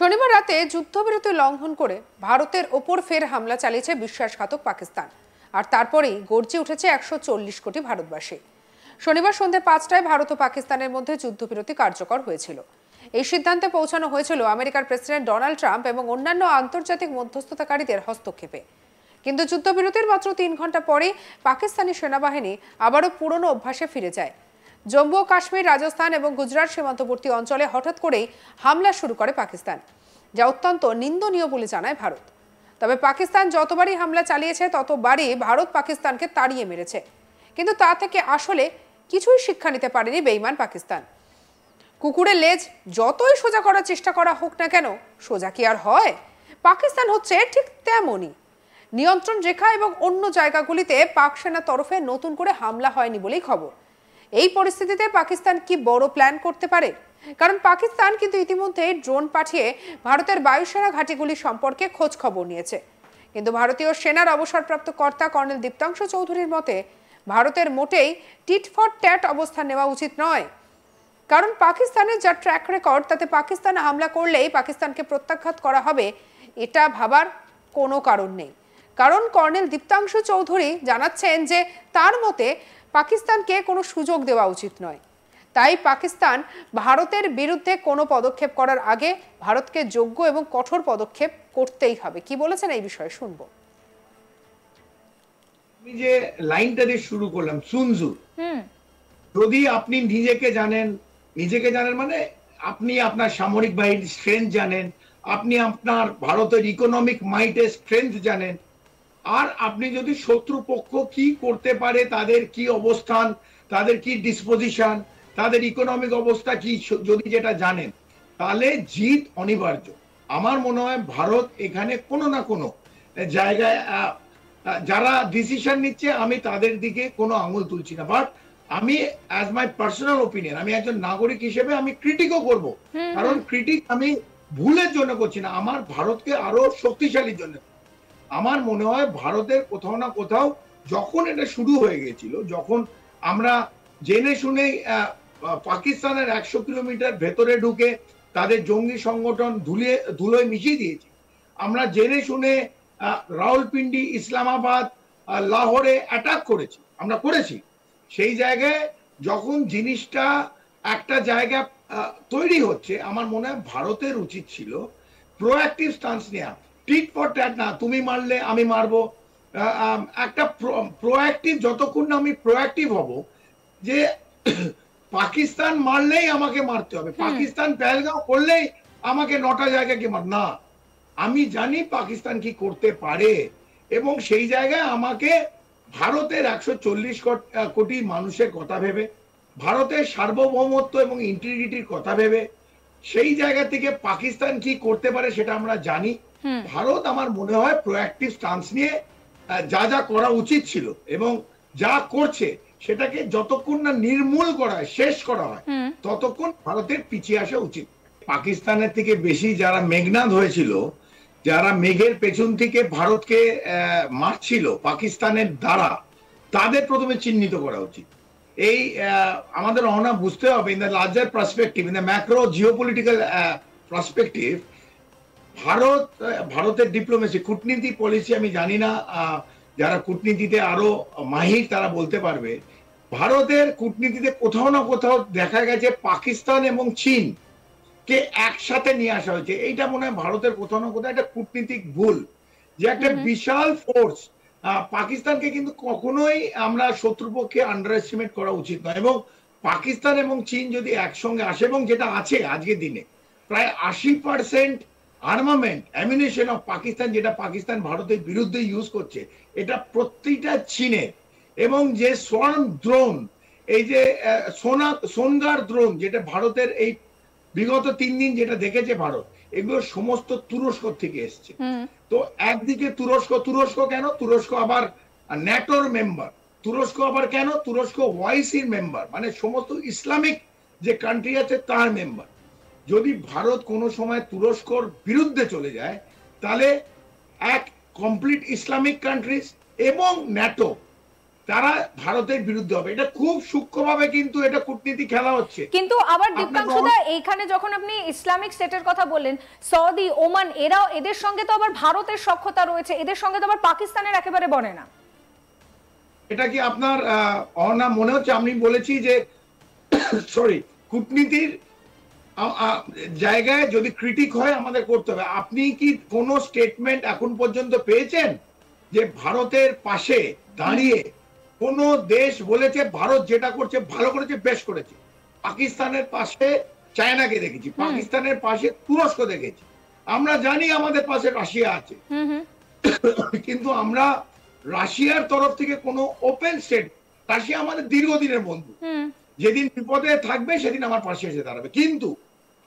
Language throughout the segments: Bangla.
শনিবার রাতে যুদ্ধবিরতি লঙ্ঘন করে ভারতের ওপর ফের হামলা চালিয়েছে বিশ্বাসঘাতক পাকিস্তান। আর তারপরেই গর্জে উঠেছে 140 কোটি ভারতবাসী। শনিবার সন্ধ্যে 5টায় ভারত ও পাকিস্তানের মধ্যে যুদ্ধবিরতি কার্যকর হয়েছিল। এই সিদ্ধান্তে পৌঁছানো হয়েছিল আমেরিকার প্রেসিডেন্ট ডোনাল্ড ট্রাম্প এবং অন্যান্য আন্তর্জাতিক মধ্যস্থতাকারীদের হস্তক্ষেপে। কিন্তু যুদ্ধবিরতির মাত্র 3 ঘন্টা পরেই পাকিস্তানি সেনাবাহিনী আবারও পুরনো অভ্যাসে ফিরে যায়। জম্মু ও কাশ্মীর, রাজস্থান এবং গুজরাট সীমান্তবর্তী অঞ্চলে হঠাৎ করেই হামলা শুরু করে পাকিস্তান, যা অত্যন্ত নিন্দনীয় বলে জানায় ভারত। তবে পাকিস্তান যতবারই হামলা চালিয়েছে ততবারই ভারত পাকিস্তানকে তাড়িয়ে মেরেছে। কিন্তু তা থেকে আসলে কিছুই শিক্ষা নিতে পারেনি বেঈমান পাকিস্তান। কুকুরের লেজ যতই সোজা করার চেষ্টা করা হোক না কেন, সোজা কি আর হয়? পাকিস্তান হচ্ছে ঠিক তেমনই। নিয়ন্ত্রণ রেখা এবং অন্য জায়গাগুলিতে পাক সেনার তরফে নতুন করে হামলা হয়নি বলেই খবর। এই পরিস্থিতিতে পাকিস্তান কি বড় প্ল্যান করতে পারে? কারণ পাকিস্তান কিন্তু ইতিমধ্যে ড্রোন পাঠিয়ে ভারতের বায়ুসেনা ঘাঁটিগুলি সম্পর্কে খোঁজ খবর নিয়েছে। কিন্তু ভারতীয় সেনার অবসরপ্রাপ্ত কর্তা কর্নেল দীপ্তাংশু চৌধুরীর মতে ভারতের মোটেই টিট ফর ট্যাট অবস্থান নেওয়া উচিত নয়। কারণ পাকিস্তানের যা ট্র্যাক রেকর্ড, তাতে পাকিস্তান হামলা করলেই পাকিস্তানকে প্রত্যাঘাত করা হবে, এটা ভাবার কোনো কারণ নেই। কারণ কর্নেল দীপ্তাংশু চৌধুরী জানাচ্ছেন যে তার মতে পাকিস্তানকে কোনো সুযোগ দেওয়া উচিত নয়। তাই পাকিস্তান ভারতের বিরুদ্ধে কোনো পদক্ষেপ করার আগে ভারতকে যোগ্য এবং কঠোর পদক্ষেপ করতেই হবে। কি বলেছেন এই বিষয়ে শুনবো। আমি যে লাইনটা দিয়ে শুরু করলাম, সুনজু, যদি আপনি নিজেকে জানেন মানে আপনি আপনার সামরিক বাহিনীর স্ট্রেংথ জানেন, আপনি আপনার ভারতের ইকোনমিক মাইটের স্ট্রেংথ জানেন, আর আপনি যদি শত্রুপক্ষ কি করতে পারে, তাদের কি অবস্থান, তাদের কি ডিসপোজিশন, তাদের ইকোনমিক অবস্থা কি, যদি যেটা জানেন, তাহলে জিত অনিবার্য। আমার মনে হয় ভারত এখানে কোনো না কোনো জায়গায় যারা ডিসিশন নিচ্ছে আমি তাদের দিকে কোনো আঙুল তুলছি না, বাট আমি অ্যাজ মাই পার্সোনাল ওপিনিয়ন, আমি একজন নাগরিক হিসেবে আমি ক্রিটিকও করব। কারণ ক্রিটিক আমি ভুলের জন্য করছি না, আমার ভারতকে আরো শক্তিশালীর জন্য। আমার মনে হয় ভারতের কোথাও না কোথাও যখন এটা শুরু হয়ে গেছিল, যখন আমরা জেনে শুনে পাকিস্তানের 100 কিলোমিটার ভেতরে ঢুকে তাদের জঙ্গি সংগঠন ধুলোয় মিশিয়ে দিয়েছি, আমরা জেনে শুনে রাওয়ালপিন্ডি, ইসলামাবাদ, লাহোরে অ্যাটাক করেছি, সেই জায়গায় যখন জিনিসটা একটা জায়গা তৈরি হচ্ছে, আমার মনে হয় ভারতের উচিত ছিল প্রোঅ্যাক্টিভ স্টান্স নেওয়া। টিট ফর ট্যাট না, তুমি মারলে আমি মারবো, একটা প্রোঅ্যাক্টিভ, যতক্ষণ না আমি প্রোঅ্যাক্টিভ হব যে পাকিস্তান মারলেই আমাকে মারতে হবে, পাকিস্তান পেহেলগাঁও করলেই আমাকে 9টা জায়গাকে না, আমি জানি পাকিস্তান কি করতে পারে, এবং সেই জায়গায় আমাকে ভারতের 140 কোটি মানুষের কথা ভেবে, ভারতের সার্বভৌমত্ব এবং ইন্টিগ্রিটির কথা ভেবে, সেই জায়গা থেকে পাকিস্তান কি করতে পারে সেটা আমরা জানি। ভারত আমার মনে হয় প্রোঅ্যাক্টিভ স্টান্স নিয়ে যা করা উচিত ছিল এবং যা করছে সেটাকে যতক্ষণ না নির্মূল করা হয়, শেষ করা হয়, ততক্ষণ ভারতের পিছিয়ে আসা উচিত। পাকিস্তানের থেকে বেশি যারা মেঘনাদ হয়েছিল, যারা মেঘের পেছন থেকে ভারতকে মারছিল পাকিস্তানের দ্বারা, তাদের প্রথমে চিহ্নিত করা উচিত। এই আমাদের অহনা বুঝতে হবে, in the larger perspective, in the macro geopolitical perspective, ভারতের ডিপ্লোমেসি, কূটনীতি পলিসি আমি জানি না, যারা কূটনীতিতে আরো মাহির তারা বলতে পারবে। ভারতের কূটনীতিতে কোথাও না কোথাও দেখা গেছে পাকিস্তান এবং চীন কে একসাথে নিয়ে আসা হয়েছে। এইটা মনে হয় ভারতের কোথাও না কোথাও একটা কূটনীতিক ভুল, যে একটা বিশাল ফোর্স, পাকিস্তানকে কিন্তু কখনোই আমরা শত্রুপক্ষে আন্ডার এস্টিমেট করা উচিত নয়। এবং পাকিস্তান এবং চীন যদি একসঙ্গে আসে, এবং যেটা আছে আজকের দিনে প্রায় 80% আর্মামেন্ট অ্যামিনেশন অফ পাকিস্তান, যেটা পাকিস্তান ভারতের বিরুদ্ধে ইউজ করছে, এটা প্রত্যেকটা চীনের। এবং যে সোয়ার্ম ড্রোন, এই যে সোনগার ড্রোন, যেটা ভারতের এই বিগত 3 দিন যেটা দেখেছে ভারত, এগুলো সমস্ত তুরস্ক থেকে এসছে। তো একদিকে তুরস্ক কেন? তুরস্ক আবার ন্যাটোর মেম্বার, তুরস্ক আবার কেন? তুরস্ক ওআইসির মেম্বার, মানে সমস্ত ইসলামিক যে কান্ট্রি আছে তার মেম্বার। যদি ভারত কোনো সময় তুরস্কর বিরুদ্ধে চলে যায়, তাহলে এক কমপ্লিট ইসলামিক কান্ট্রিজ এবং ন্যাটো তারা ভারতের বিরুদ্ধে হবে। এটা খুব সূক্ষ্মভাবে কিন্তু এটা কূটনীতি খেলা হচ্ছে। কিন্তু আবার দীপ্তাংশুদা, এইখানে যখন আপনি ইসলামিক স্টেটের কথা বললেন, সৌদি, ওমান, এদের সঙ্গে তো আবার ভারতের সখ্যতা রয়েছে, এদের সঙ্গে তো আবার পাকিস্তানের একেবারে বনে না। এটা কি আপনার অনা মনে হচ্ছে? আমি বলেছি যে সরি, কূটনীতির জায়গায় যদি ক্রিটিক হয় আমাদের করতে হবে। আপনি কি কোন স্টেটমেন্ট এখন পর্যন্ত পেয়েছেন যে ভারতের পাশে দাঁড়িয়ে কোন দেশ বলেছে ভারত যেটা করছে ভালো করেছে, বেশ করেছে? পাকিস্তানের পাশে চায়নাকে দেখেছি, পাকিস্তানের পাশে তুরস্ক দেখেছি, আমরা জানি আমাদের পাশে রাশিয়া আছে, কিন্তু আমরা রাশিয়ার তরফ থেকে কোনো ওপেন স্টেট, রাশিয়া আমাদের দীর্ঘদিনের বন্ধু, যেদিন বিপদে থাকবে সেদিন আমার পাশে এসে দাঁড়াবে, কিন্তু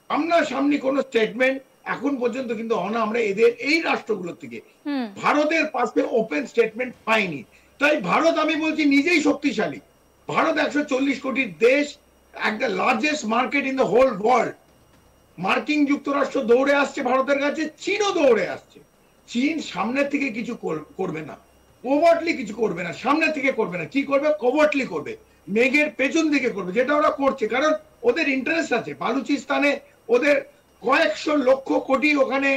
আমরা সামনে কোন স্টেটমেন্ট এখন পর্যন্ত কিন্তু আমরা এদের এই রাষ্ট্রগুলোর থেকে ভারতের পাশে ওপেন স্টেটমেন্ট পাইনি। তাই ভারত, আমি বলছি, নিজেই শক্তিশালী। ভারত 140 কোটির দেশ, একটা largest market in the whole world. মার্কিন যুক্তরাষ্ট্র দৌড়ে আসছে ভারতের কাছে, চীনও দৌড়ে আসছে। চীন সামনের থেকে কিছু করবে না, কোভার্টলি কিছু করবে না, সামনে থেকে করবে না। কি করবে? কোভার্টলি করবে, মেঘের পেছন দিকে করবে, যেটা ওরা করছে। কারণ ওদের ইন্টারেস্ট আছে। বালুচিস্তানে ওদের কয়েকশো লক্ষ কোটি ওখানে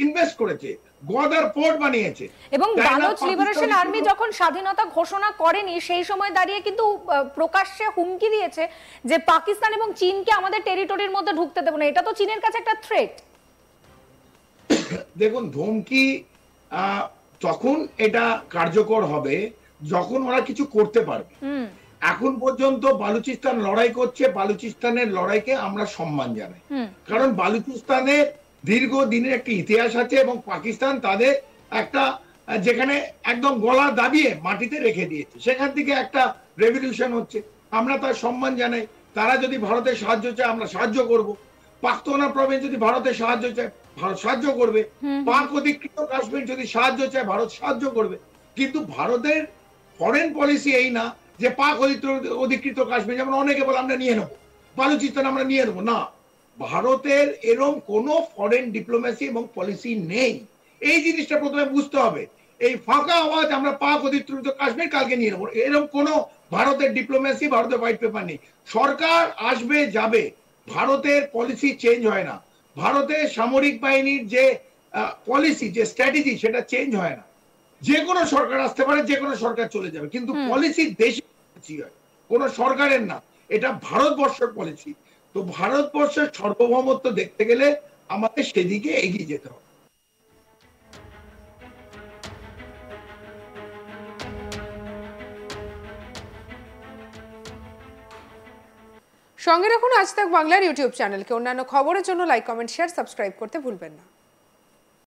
ইনভেস্ট করেছে, গোয়াদার পোর্ট বানিয়েছে। এবং বালুচ লিবারেশন আর্মি যখন স্বাধীনতা ঘোষণা করেনি সেই সময় দাঁড়িয়ে কিন্তু প্রকাশ্যে হুমকি দিয়েছে যে পাকিস্তান এবং চীনকে আমাদের টেরিটরির মধ্যে ঢুকতে দেব না। এটা তো চীনের কাছে একটা থ্রেট। দেখুন, ধমকি তখন এটা কার্যকর হবে যখন ওরা কিছু করতে পারবে। এখন পর্যন্ত বালুচিস্তান লড়াই করছে, বালুচিস্তানের লড়াইকে আমরা সম্মান জানাই, কারণ বালুচিস্তানের দীর্ঘদিনের একটা ইতিহাস আছে এবং পাকিস্তান তাদের একটা যেখানে একদম গলা দাবিয়ে মাটিতে রেখে দিয়েছে, সেখান থেকে একটা রেভলিউশন হচ্ছে, আমরা তার সম্মান জানাই। তারা যদি ভারতের সাহায্য চায় আমরা সাহায্য করব। পাখতুনা প্রভিন্স যদি ভারতের সাহায্য চায় ভারত সাহায্য করবে। পাক অধিকৃত কাশ্মীর যদি সাহায্য চায় ভারত সাহায্য করবে। কিন্তু ভারতের ফরেন পলিসি এই না যে পাক অধিকৃত কাশ্মীর, যেমন অনেকে বলে আমরা নিয়ে নেবো, বালুচিস্তান আমরা নিয়ে নেবো, না। ভারতের এরকম কোন ফরেন ডিপ্লোমেসি এবং পলিসি নেই। এই জিনিসটা প্রথমে বুঝতে হবে। এই ফাঁকা আওয়াজ আমরা পাক অধিকৃত কাশ্মীর কালকে নিয়ে নেবো, এরকম কোন ভারতের ডিপ্লোমেসি, ভারতের হোয়াইট পেপার নেই। সরকার আসবে যাবে, ভারতের পলিসি চেঞ্জ হয় না। ভারতের সামরিক বাহিনীর যে পলিসি, যে স্ট্র্যাটেজি, সেটা চেঞ্জ হয় না। যে কোনো সরকার আসতে পারে, যে কোনো সরকার চলে যাবে, কিন্তু পলিসি দেশি হয়, কোন সরকারের না। এটা ভারতবর্ষের পলিসি। তো ভারতবর্ষের সার্বভৌমত্ব দেখতে গেলে আমাদের সেদিকে এগিয়ে যেতে হবে। সঙ্গে রাখুন আজ তাক বাংলার ইউটিউব চ্যানেলকে। অন্যান্য খবরের জন্য লাইক, কমেন্ট, শেয়ার, সাবস্ক্রাইব করতে ভুলবেন না।